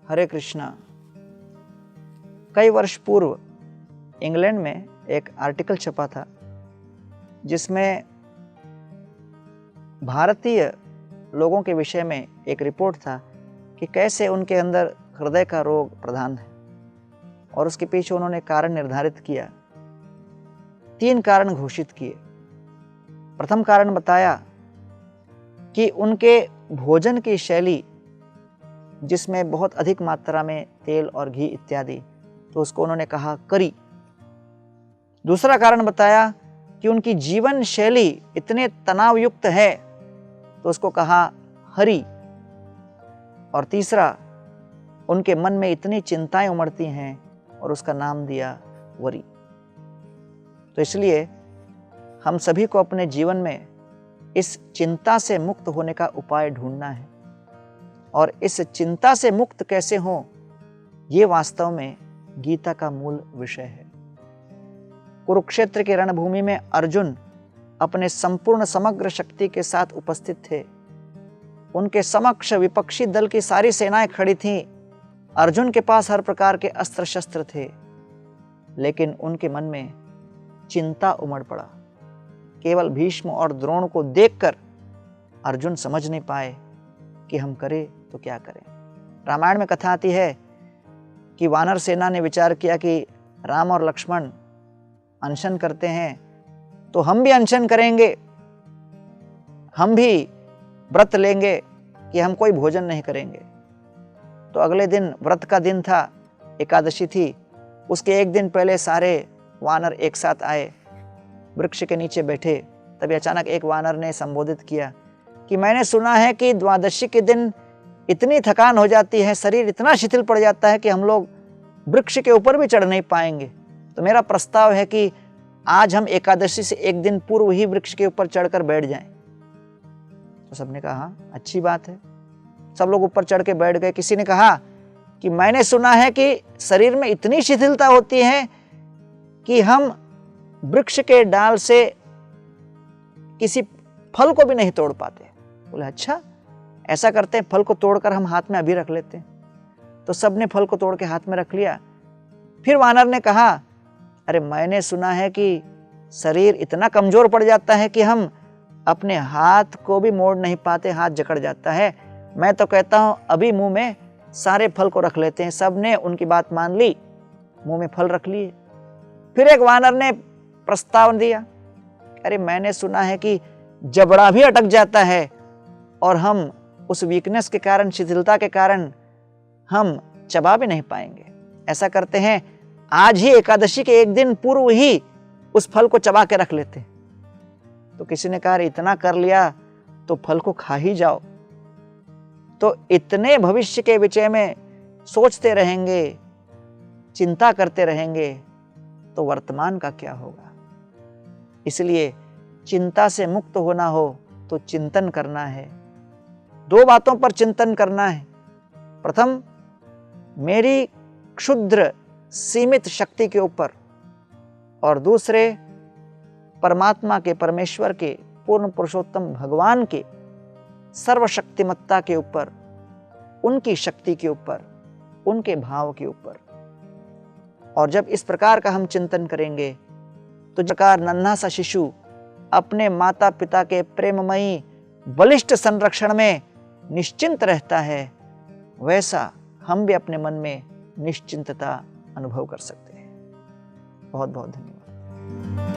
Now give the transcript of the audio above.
हरे कृष्णा। कई वर्ष पूर्व इंग्लैंड में एक आर्टिकल छपा था जिसमें भारतीय लोगों के विषय में एक रिपोर्ट था कि कैसे उनके अंदर हृदय का रोग प्रधान है, और उसके पीछे उन्होंने कारण निर्धारित किया। 3 कारण घोषित किए। प्रथम कारण बताया कि उनके भोजन की शैली, जिसमें बहुत अधिक मात्रा में तेल और घी इत्यादि, तो उसको उन्होंने कहा करी। दूसरा कारण बताया कि उनकी जीवन शैली इतने तनाव युक्त है, तो उसको कहा हरी। और तीसरा, उनके मन में इतनी चिंताएं उमड़ती हैं, और उसका नाम दिया वरी। तो इसलिए हम सभी को अपने जीवन में इस चिंता से मुक्त होने का उपाय ढूंढना है, और इस चिंता से मुक्त कैसे हो, ये वास्तव में गीता का मूल विषय है। कुरुक्षेत्र के रणभूमि में अर्जुन अपने संपूर्ण समग्र शक्ति के साथ उपस्थित थे। उनके समक्ष विपक्षी दल की सारी सेनाएं खड़ी थीं। अर्जुन के पास हर प्रकार के अस्त्र शस्त्र थे, लेकिन उनके मन में चिंता उमड़ पड़ा। केवल भीष्म और द्रोण को देखकर अर्जुन समझ नहीं पाए कि हम करें तो क्या करें। रामायण में कथा आती है कि वानर सेना ने विचार किया कि राम और लक्ष्मण अनशन करते हैं, तो हम भी अनशन करेंगे, हम भी व्रत लेंगे कि हम कोई भोजन नहीं करेंगे। तो अगले दिन व्रत का दिन था, एकादशी थी। उसके एक दिन पहले सारे वानर एक साथ आए, वृक्ष के नीचे बैठे। तभी अचानक एक वानर ने संबोधित किया कि मैंने सुना है कि द्वादशी के दिन इतनी थकान हो जाती है, शरीर इतना शिथिल पड़ जाता है कि हम लोग वृक्ष के ऊपर भी चढ़ नहीं पाएंगे। तो मेरा प्रस्ताव है कि आज हम एकादशी से एक दिन पूर्व ही वृक्ष के ऊपर चढ़कर बैठ जाएं। तो सबने कहा अच्छी बात है। सब लोग ऊपर चढ़ के बैठ गए। किसी ने कहा कि मैंने सुना है कि शरीर में इतनी शिथिलता होती है कि हम वृक्ष के डाल से किसी फल को भी नहीं तोड़ पाते। बोले अच्छा, ऐसा करते हैं, फल को तोड़कर हम हाथ में अभी रख लेते हैं। तो सबने फल को तोड़ के हाथ में रख लिया। फिर वानर ने कहा अरे मैंने सुना है कि शरीर इतना कमजोर पड़ जाता है कि हम अपने हाथ को भी मोड़ नहीं पाते, हाथ जकड़ जाता है। मैं तो कहता हूं अभी मुंह में सारे फल को रख लेते हैं। सबने उनकी बात मान ली, मुंह में फल रख लिए। फिर एक वानर ने प्रस्ताव दिया, अरे मैंने सुना है कि जबड़ा भी अटक जाता है और हम उस वीकनेस के कारण, शिथिलता के कारण हम चबा भी नहीं पाएंगे। ऐसा करते हैं, आज ही एकादशी के एक दिन पूर्व ही उस फल को चबा के रख लेते। तो किसी ने कहा इतना कर लिया तो फल को खा ही जाओ। तो इतने भविष्य के विषय में सोचते रहेंगे, चिंता करते रहेंगे, तो वर्तमान का क्या होगा। इसलिए चिंता से मुक्त होना हो तो चिंतन करना है। 2 बातों पर चिंतन करना है। प्रथम, मेरी क्षुद्र सीमित शक्ति के ऊपर, और दूसरे, परमात्मा के, परमेश्वर के, पूर्ण पुरुषोत्तम भगवान के सर्वशक्तिमत्ता के ऊपर, उनकी शक्ति के ऊपर, उनके भाव के ऊपर। और जब इस प्रकार का हम चिंतन करेंगे तो जिस प्रकार नन्हा सा शिशु अपने माता पिता के प्रेममयी बलिष्ठ संरक्षण में निश्चिंत रहता है, वैसा हम भी अपने मन में निश्चिंतता अनुभव कर सकते हैं। बहुत बहुत धन्यवाद।